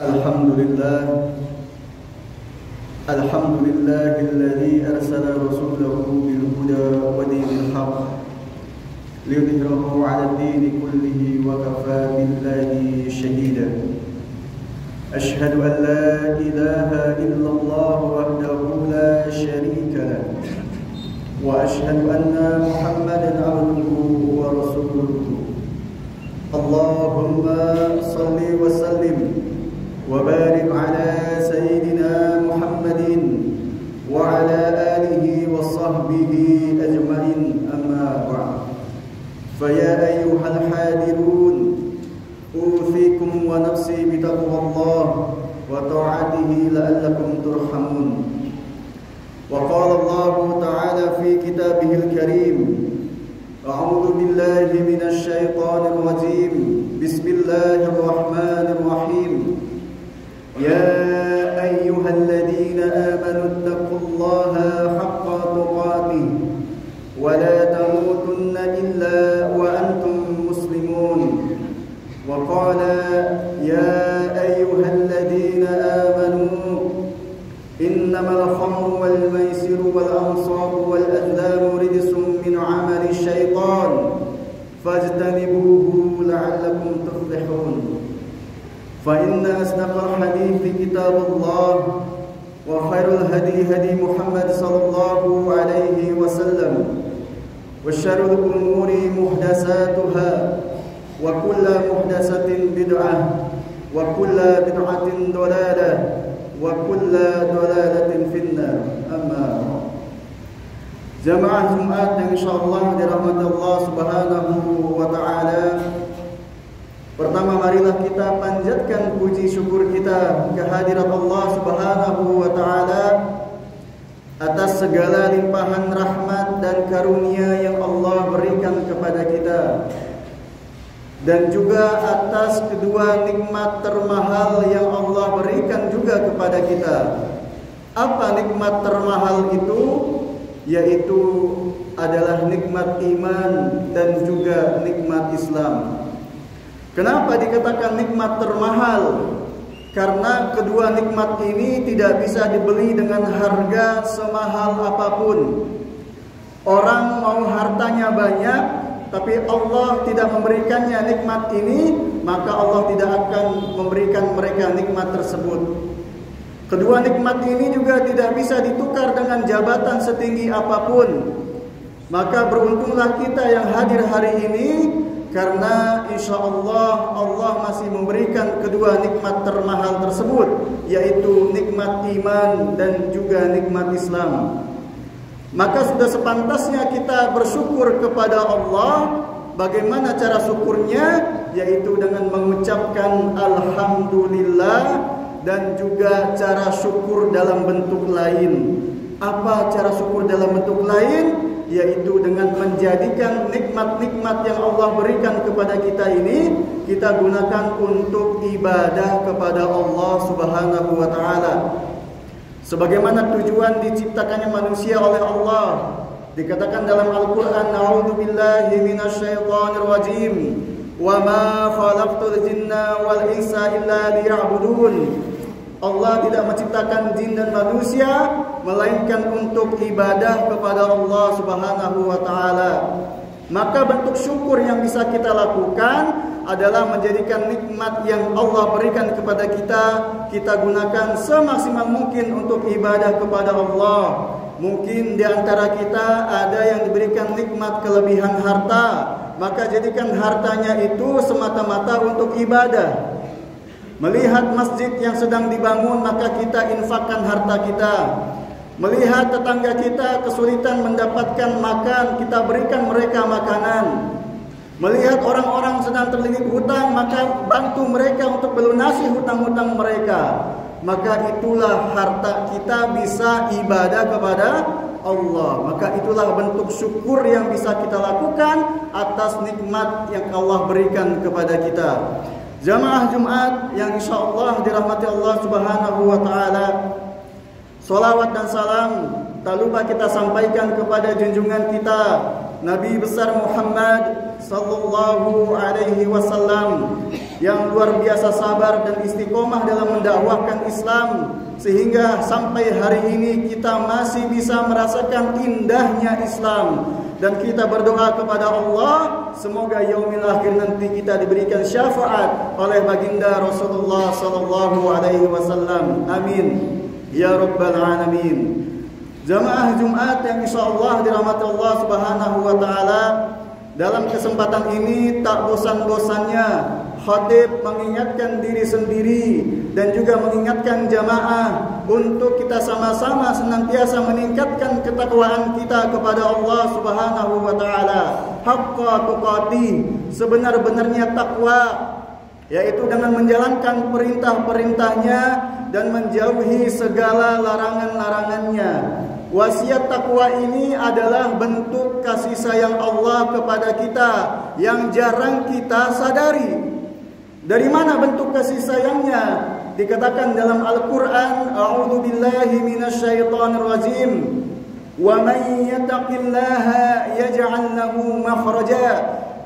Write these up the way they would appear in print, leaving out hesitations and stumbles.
Alhamdulillah Alhamdulillahilladzi arsala rasulahu bil huda wa dinil haqq liyudhhirahu 'ala ad-dini kullihi wa kafaa billahi shahida. Ashhadu an la ilaha illallah wahdahu la sharika lahu wa ashhadu anna Muhammadan 'abduhu wa rasuluhu. Allahumma salli wa sallim wa barik ala sayyidina Muhammadin wa ala alihi wa sahbihi ajma'in, amma ba'd. Fa ya ayyuhal hadirun, usikum wa nafsi bi taqwallah wa ta'atihi la'allakum turhamun. Wa qala Allah ta'ala fi kitabihil karim, a'udzu billahi minasy syaithanir rajim. Bismillahirrahmanir rahim. Ya ayyuhalladzina amanu taqullaha haqqa tuqatih wa la tamutunna illa wa antum muslimun. Wa qala ya ayyuhalladzina amanu innamal khamru wal maisiru wal ansabu wal azlamu rijsun min 'amali syaitan fajtanibuhu la'allakum tuflihun. فإن أصدق الحديث كتاب الله وخير الهدي هدي محمد صلى الله عليه وسلم وشر الأمور محدثاتها وكل محدثة بدعة وكل بدعة ضلالة وكل ضلالة في النار. أما jamaah Jumat yang insyaallah dirahmati Allah Subhanahu wa taala. Pertama, marilah kita panjatkan puji syukur kita kehadirat Allah Subhanahu wa taala atas segala limpahan rahmat dan karunia yang Allah berikan kepada kita, dan juga atas kedua nikmat termahal yang Allah berikan juga kepada kita. Apa nikmat termahal itu? Yaitu adalah nikmat iman dan juga nikmat Islam. Kenapa dikatakan nikmat termahal? Karena kedua nikmat ini tidak bisa dibeli dengan harga semahal apapun. Orang mau hartanya banyak, tapi Allah tidak memberikannya nikmat ini, maka Allah tidak akan memberikan mereka nikmat tersebut. Kedua nikmat ini juga tidak bisa ditukar dengan jabatan setinggi apapun. Maka beruntunglah kita yang hadir hari ini, karena insya Allah Allah masih memberikan kedua nikmat termahal tersebut, yaitu nikmat iman dan juga nikmat Islam. Maka sudah sepantasnya kita bersyukur kepada Allah. Bagaimana cara syukurnya? Yaitu dengan mengucapkan Alhamdulillah, dan juga cara syukur dalam bentuk lain. Apa cara syukur dalam bentuk lain? Yaitu dengan menjadikan nikmat-nikmat yang Allah berikan kepada kita ini kita gunakan untuk ibadah kepada Allah Subhanahu wa taala. Sebagaimana tujuan diciptakannya manusia oleh Allah, dikatakan dalam Al-Qur'an, a'udzu billahi minasyaitonir rajim, wa ma khalaqtul jinna wal insa illa liya'budun. Allah tidak menciptakan jin dan manusia melainkan untuk ibadah kepada Allah Subhanahu wa taala. Maka bentuk syukur yang bisa kita lakukan adalah menjadikan nikmat yang Allah berikan kepada kita gunakan semaksimal mungkin untuk ibadah kepada Allah. Mungkin di antara kita ada yang diberikan nikmat kelebihan harta, maka jadikan hartanya itu semata-mata untuk ibadah. Melihat masjid yang sedang dibangun, maka kita infakkan harta kita. Melihat tetangga kita kesulitan mendapatkan makan, kita berikan mereka makanan. Melihat orang-orang sedang terlilit hutang, maka bantu mereka untuk melunasi hutang-hutang mereka. Maka itulah harta kita bisa ibadah kepada Allah. Maka itulah bentuk syukur yang bisa kita lakukan atas nikmat yang Allah berikan kepada kita. Jamaah Jumat yang insyaallah dirahmati Allah Subhanahu wa taala, salawat dan salam tak lupa kita sampaikan kepada junjungan kita Nabi besar Muhammad sallallahu alaihi wasallam yang luar biasa sabar dan istiqomah dalam mendakwahkan Islam, sehingga sampai hari ini kita masih bisa merasakan indahnya Islam. Dan kita berdoa kepada Allah, semoga yaumil akhir nanti kita diberikan syafaat oleh baginda Rasulullah sallallahu alaihi wasallam. Amin ya rabbal alamin. Jamaah Jumat yang insyaallah dirahmati Allah Subhanahu wa taala, dalam kesempatan ini tak bosan-bosannya khatib mengingatkan diri sendiri dan juga mengingatkan jamaah untuk kita sama-sama senantiasa meningkatkan ketakwaan kita kepada Allah Subhanahu wa taala. Haqqa tuqatih, sebenar-benarnya takwa, yaitu dengan menjalankan perintah-perintahnya dan menjauhi segala larangan-larangannya. Wasiat takwa ini adalah bentuk kasih sayang Allah kepada kita yang jarang kita sadari. Dari mana bentuk kasih sayangnya? Dikatakan dalam Al-Quran, A'udzu billahi minasyaitonir rajim. Wa man yattaqillaha yaj'al lahu makhraja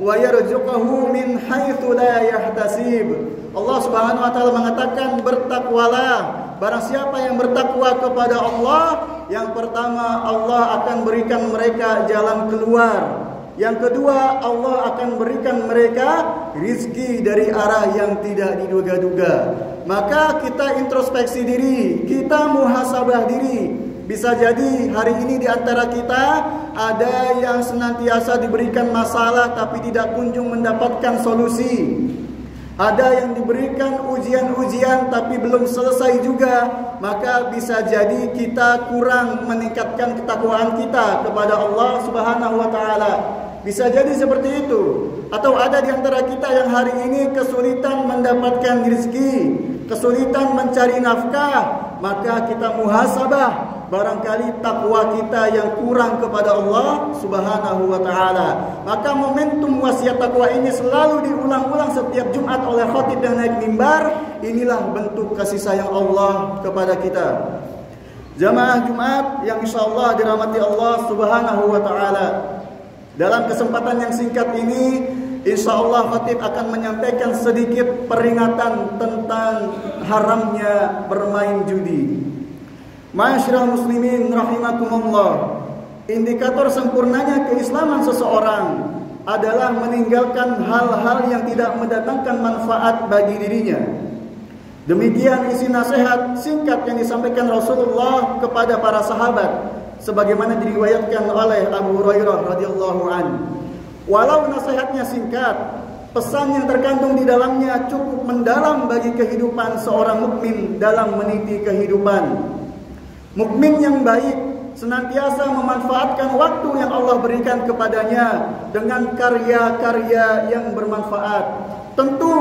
wa yarzuqhu min haitsu la yahtasib. Allah Subhanahu wa taala mengatakan, bertakwalah. Barang siapa yang bertakwa kepada Allah, yang pertama Allah akan berikan mereka jalan keluar. Yang kedua, Allah akan berikan mereka rizki dari arah yang tidak diduga-duga. Maka kita introspeksi diri, kita muhasabah diri. Bisa jadi hari ini di antara kita ada yang senantiasa diberikan masalah tapi tidak kunjung mendapatkan solusi. Ada yang diberikan ujian-ujian tapi belum selesai juga. Maka bisa jadi kita kurang meningkatkan ketakwaan kita kepada Allah Subhanahu wa taala. Bisa jadi seperti itu. Atau ada di antara kita yang hari ini kesulitan mendapatkan rezeki, kesulitan mencari nafkah. Maka kita muhasabah, barangkali takwa kita yang kurang kepada Allah Subhanahu wa taala. Maka momentum wasiat takwa ini selalu diulang-ulang setiap Jumat oleh khatib yang naik mimbar. Inilah bentuk kasih sayang Allah kepada kita. Jamaah Jumat yang insyaallah dirahmati Allah Subhanahu wa taala. Dalam kesempatan yang singkat ini, insyaallah khatib akan menyampaikan sedikit peringatan tentang haramnya bermain judi. Ma'asyiral muslimin rahimakumullah. Indikator sempurnanya keislaman seseorang adalah meninggalkan hal-hal yang tidak mendatangkan manfaat bagi dirinya. Demikian isi nasihat singkat yang disampaikan Rasulullah kepada para sahabat, sebagaimana diriwayatkan oleh Abu Hurairah radhiyallahu anhu. Walau nasihatnya singkat, pesan yang terkandung di dalamnya cukup mendalam bagi kehidupan seorang mukmin dalam meniti kehidupan. Mukmin yang baik senantiasa memanfaatkan waktu yang Allah berikan kepadanya dengan karya-karya yang bermanfaat. Tentu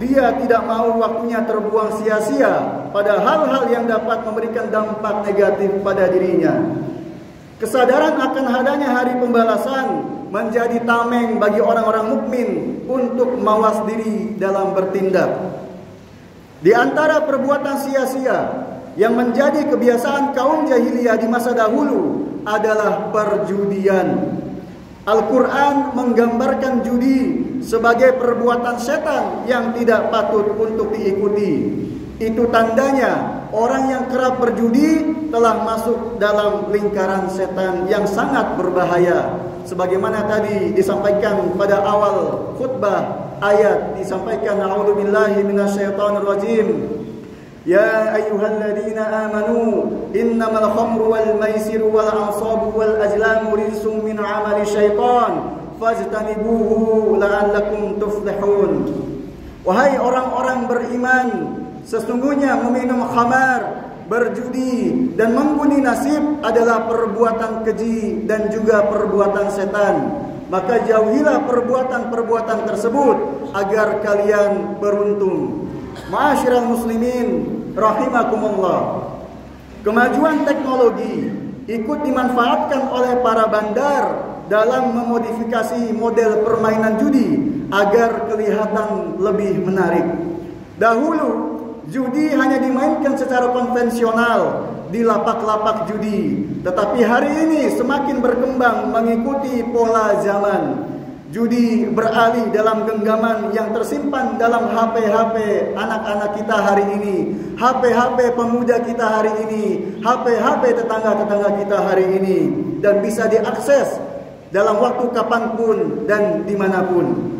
dia tidak mau waktunya terbuang sia-sia pada hal-hal yang dapat memberikan dampak negatif pada dirinya. Kesadaran akan adanya hari pembalasan menjadi tameng bagi orang-orang mukmin untuk mawas diri dalam bertindak. Di antara perbuatan sia-sia yang menjadi kebiasaan kaum jahiliyah di masa dahulu adalah perjudian. Al-Quran menggambarkan judi sebagai perbuatan setan yang tidak patut untuk diikuti. Itu tandanya orang yang kerap berjudi telah masuk dalam lingkaran setan yang sangat berbahaya. Sebagaimana tadi disampaikan pada awal khutbah, ayat disampaikan, a'udzubillahi minasyaitonirrajim. Ya ayyuhalladzina amanu innamal khamru wal maisiru wal ansabu wal azlamu rijsum min 'amali syaitan fajtanibuhu la'allakum tuflihun. Wahai orang-orang beriman, sesungguhnya meminum khamar, berjudi dan mengundi nasib adalah perbuatan keji dan juga perbuatan setan. Maka jauhilah perbuatan-perbuatan tersebut agar kalian beruntung. Ma'asyiral muslimin rahimakumullah. Kemajuan teknologi ikut dimanfaatkan oleh para bandar dalam memodifikasi model permainan judi agar kelihatan lebih menarik. Dahulu judi hanya dimainkan secara konvensional di lapak-lapak judi. Tetapi hari ini semakin berkembang mengikuti pola zaman. Judi beralih dalam genggaman yang tersimpan dalam HP-HP anak-anak kita hari ini, HP-HP pemuda kita hari ini, HP-HP tetangga-tetangga kita hari ini, dan bisa diakses dalam waktu kapanpun dan dimanapun.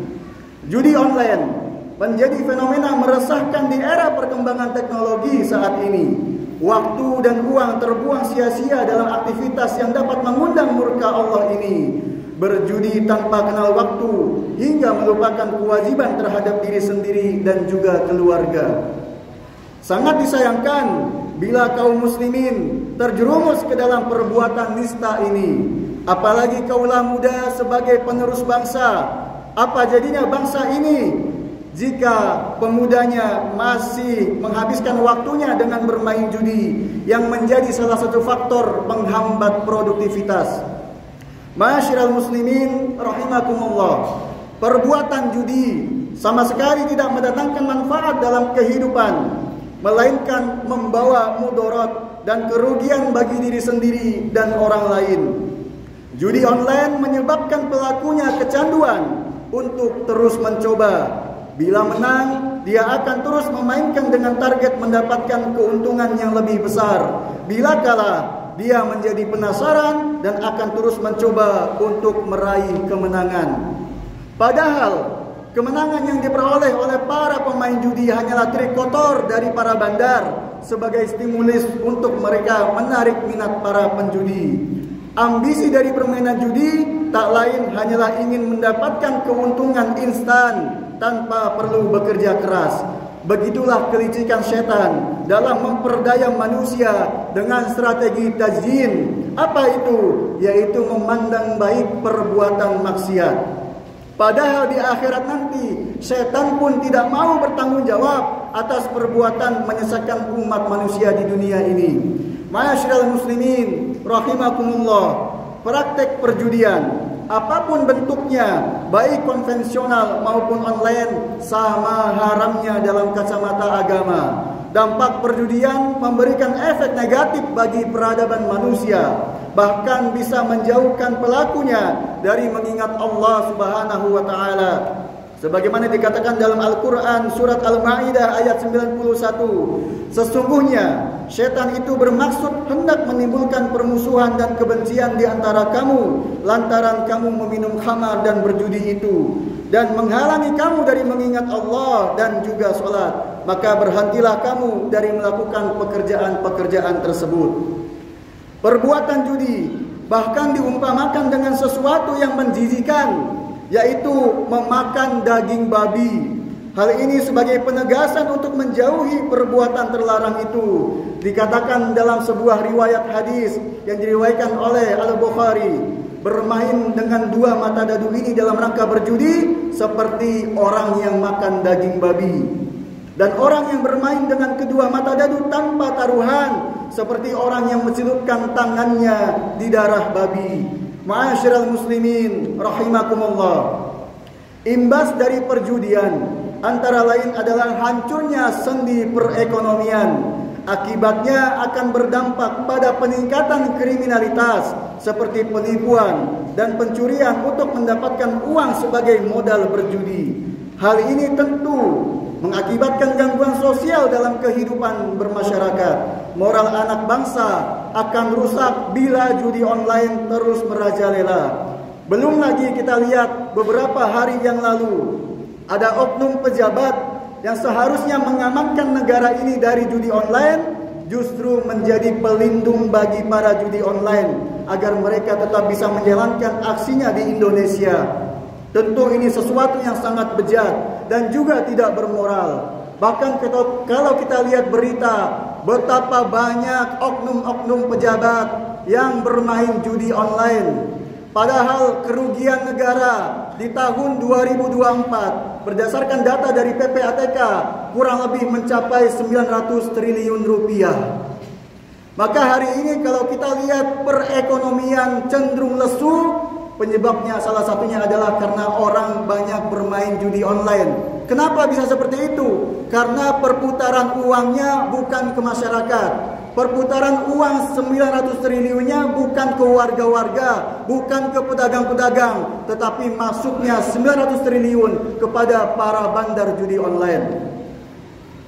Judi online menjadi fenomena meresahkan di era perkembangan teknologi saat ini. Waktu dan uang terbuang sia-sia dalam aktivitas yang dapat mengundang murka Allah ini. Berjudi tanpa kenal waktu hingga melupakan kewajiban terhadap diri sendiri dan juga keluarga. Sangat disayangkan bila kaum muslimin terjerumus ke dalam perbuatan nista ini. Apalagi kaulah muda sebagai penerus bangsa. Apa jadinya bangsa ini jika pemudanya masih menghabiskan waktunya dengan bermain judi yang menjadi salah satu faktor penghambat produktivitas? Ma'asyiral muslimin rahimakumullah. Perbuatan judi sama sekali tidak mendatangkan manfaat dalam kehidupan, melainkan membawa mudarat dan kerugian bagi diri sendiri dan orang lain. Judi online menyebabkan pelakunya kecanduan untuk terus mencoba. Bila menang, dia akan terus memainkan dengan target mendapatkan keuntungan yang lebih besar. Bila kalah, dia menjadi penasaran dan akan terus mencoba untuk meraih kemenangan. Padahal kemenangan yang diperoleh oleh para pemain judi hanyalah trik kotor dari para bandar sebagai stimulus untuk mereka menarik minat para penjudi. Ambisi dari permainan judi tak lain hanyalah ingin mendapatkan keuntungan instan tanpa perlu bekerja keras. Begitulah kelicikan setan dalam memperdaya manusia dengan strategi tajin. Apa itu? Yaitu memandang baik perbuatan maksiat. Padahal di akhirat nanti setan pun tidak mau bertanggung jawab atas perbuatan menyesatkan umat manusia di dunia ini. Ma'asyiral muslimin rahimakumullah. Praktek perjudian apapun bentuknya, baik konvensional maupun online, sama haramnya dalam kacamata agama. Dampak perjudian memberikan efek negatif bagi peradaban manusia, bahkan bisa menjauhkan pelakunya dari mengingat Allah Subhanahu wa taala. Sebagaimana dikatakan dalam Al-Quran surat Al-Ma'idah ayat 91, sesungguhnya syaitan itu bermaksud hendak menimbulkan permusuhan dan kebencian di antara kamu lantaran kamu meminum khamar dan berjudi itu, dan menghalangi kamu dari mengingat Allah dan juga sholat. Maka berhentilah kamu dari melakukan pekerjaan-pekerjaan tersebut. Perbuatan judi bahkan diumpamakan dengan sesuatu yang menjijikkan, yaitu memakan daging babi. Hal ini sebagai penegasan untuk menjauhi perbuatan terlarang itu. Dikatakan dalam sebuah riwayat hadis yang diriwayatkan oleh Al-Bukhari, bermain dengan dua mata dadu ini dalam rangka berjudi seperti orang yang makan daging babi. Dan orang yang bermain dengan kedua mata dadu tanpa taruhan seperti orang yang mencelupkan tangannya di darah babi. Ma'asyiral muslimin rahimakumullah. Imbas dari perjudian antara lain adalah hancurnya sendi perekonomian. Akibatnya akan berdampak pada peningkatan kriminalitas seperti penipuan dan pencurian untuk mendapatkan uang sebagai modal berjudi. Hal ini tentu mengakibatkan gangguan sosial dalam kehidupan bermasyarakat. Moral anak bangsa akan rusak bila judi online terus merajalela. Belum lagi kita lihat beberapa hari yang lalu ada oknum pejabat yang seharusnya mengamankan negara ini dari judi online justru menjadi pelindung bagi para judi online agar mereka tetap bisa menjalankan aksinya di Indonesia. Tentu ini sesuatu yang sangat bejat dan juga tidak bermoral. Bahkan kalau kita lihat berita betapa banyak oknum-oknum pejabat yang bermain judi online. Padahal kerugian negara di tahun 2024 berdasarkan data dari PPATK kurang lebih mencapai 900 triliun rupiah. Maka hari ini kalau kita lihat perekonomian cenderung lesu, penyebabnya salah satunya adalah karena orang banyak bermain judi online. Kenapa bisa seperti itu? Karena perputaran uangnya bukan ke masyarakat, perputaran uang 900 triliunnya bukan ke warga-warga, bukan ke pedagang-pedagang, tetapi masuknya 900 triliun kepada para bandar judi online.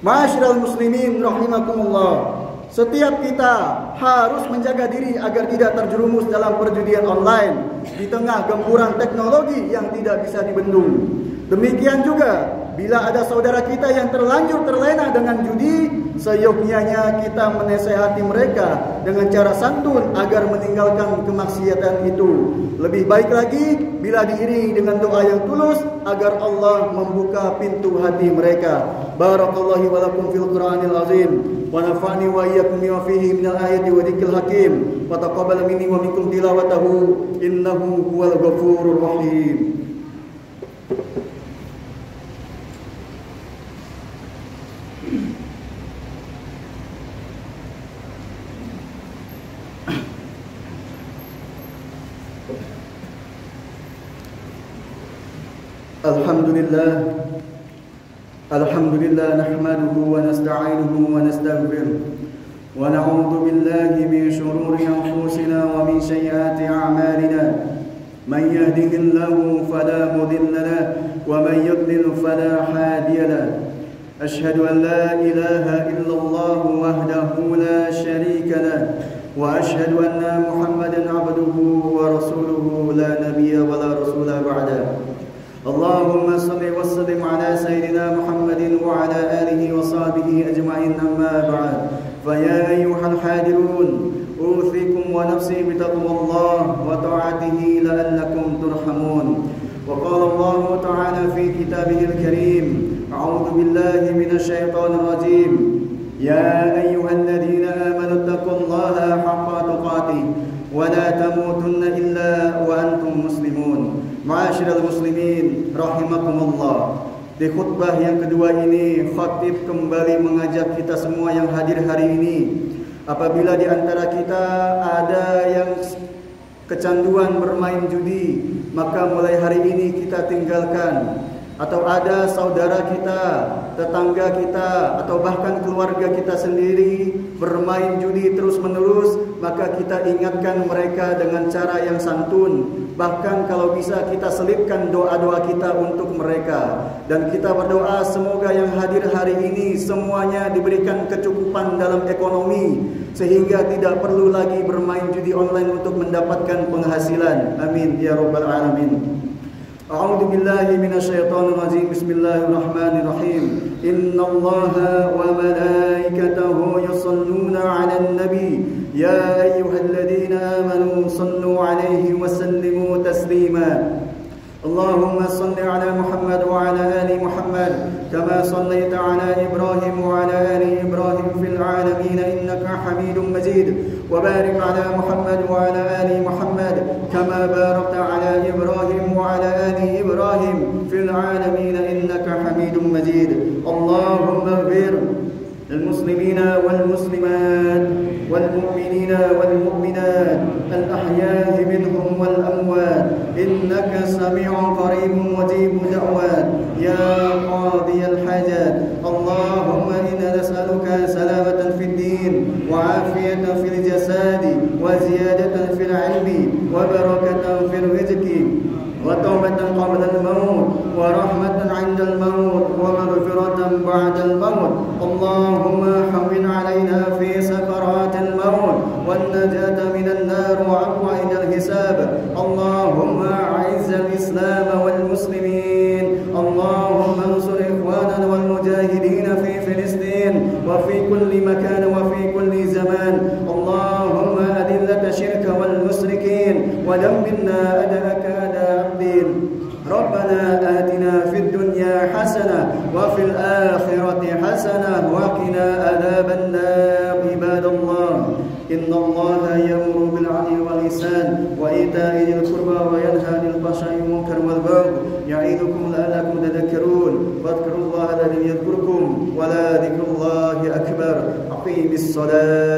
Ma'asyiral muslimin rahimakumullah. Setiap kita harus menjaga diri agar tidak terjerumus dalam perjudian online di tengah gempuran teknologi yang tidak bisa dibendung. Demikian juga bila ada saudara kita yang terlanjur terlena dengan judi, seyogyanya kita menasehati mereka dengan cara santun agar meninggalkan kemaksiatan itu. Lebih baik lagi bila diiringi dengan doa yang tulus agar Allah membuka pintu hati mereka. Barakallahu wa lakum fil Qur'anil azim wa nafa'ni wa iyyakum bima fihi minal ayati wa dzikril hakim wa taqabbal minni wa minkum tilawatahu innahu huwal ghafurur rahim. Alhamdulillah nahmaduhu wa nasta'inuhu wa nastaghfiruh wa na'udzu billahi min shururi anfusina wa min sayyiati a'malina man yahdihillahu fala mudilla lahu wa man yudlil fala hadiya lahu ashhadu an la ilaha illallah wahdahu la sharika lahu wa ashhadu anna Muhammadan 'abduhu wa rasuluhu la nabiyya wa la rasula ba'dahu. Allahumma salli wa sallim ala sayyidina Muhammadin wa ala alihi wa sahbihi ajma'in amma ba'd. Fa ya ayyuhal hadirun uthikum wa nafsi bi taqwallah wa ta'atihi la'allakum turhamun. Wa qala Allah ta'ala fi kitabihil karim a'udzu billahi minasy syaithanir rajim. Ya ayyuhalladzina amanu taqullaha haqqa tuqatih wa la tamutunna illa wa antum muslimun. Ma'asyiral muslimin rahimakumullah. Di khutbah yang kedua ini, khatib kembali mengajak kita semua yang hadir hari ini, apabila di antara kita ada yang kecanduan bermain judi, maka mulai hari ini kita tinggalkan. Atau ada saudara kita, tetangga kita, atau bahkan keluarga kita sendiri bermain judi terus-menerus, maka kita ingatkan mereka dengan cara yang santun. Bahkan kalau bisa kita selipkan doa-doa kita untuk mereka. Dan kita berdoa semoga yang hadir hari ini semuanya diberikan kecukupan dalam ekonomi, sehingga tidak perlu lagi bermain judi online untuk mendapatkan penghasilan. Amin ya rabbal alamin. A'udzu billahi minasyaitonir rajim. Bismillahirrahmanirrahim. Innallaha wa malaikatahu yusholluna 'alan nabi ya ayyuhalladzina amanu shallu 'alaihi wa sallimu taslima. Allahumma shalli 'ala Muhammad wa 'ala ali Muhammad kama shallaita 'ala Ibrahim wa 'ala ali Ibrahim fil 'alamin innaka Hamidum Majid. وبارك على محمد وعلى آل محمد كما باركت على إبراهيم وعلى آل إبراهيم في العالمين إنك حميد مجيد. اللهم اغفر للمسلمين والمسلمات والمؤمنين والمؤمنات الأحياء منهم والأموات إنك سميع قريب مجيب دعوات يا قاضي الحاجات. اللهم إنا نسألك سلامة في الدين وعافية في الجسد وزيادة في العلم وبركة في الرزق وتوبة قبل الموت ورحمة عند الموت ومغفرة بعد الموت. اللهم حول علينا في سكرات الموت والنجاة من النار وعفو عند الحساب. اللهم أعز الإسلام والمسلمين. اللهم انصر إخواننا والمجاهدين في فلسطين وفي كل مكان وفي كل زمان. اللهم أذل الشرك والمشركين ودمرنا أعداءك أعداء الدين. ربنا آتنا في الدنيا حسنة وفي الآخرة حسنة وقنا عذاب النار. عباد الله إن الله يأمر بالعدل والإحسان وإيتاء ذي القربى وينهى عن الفحشاء والمنكر والبغي يعظكم لعلكم تذكرون. فاذكروا الله الذي يذكركم ولذكر الله أكبر. أقيم الصلاة.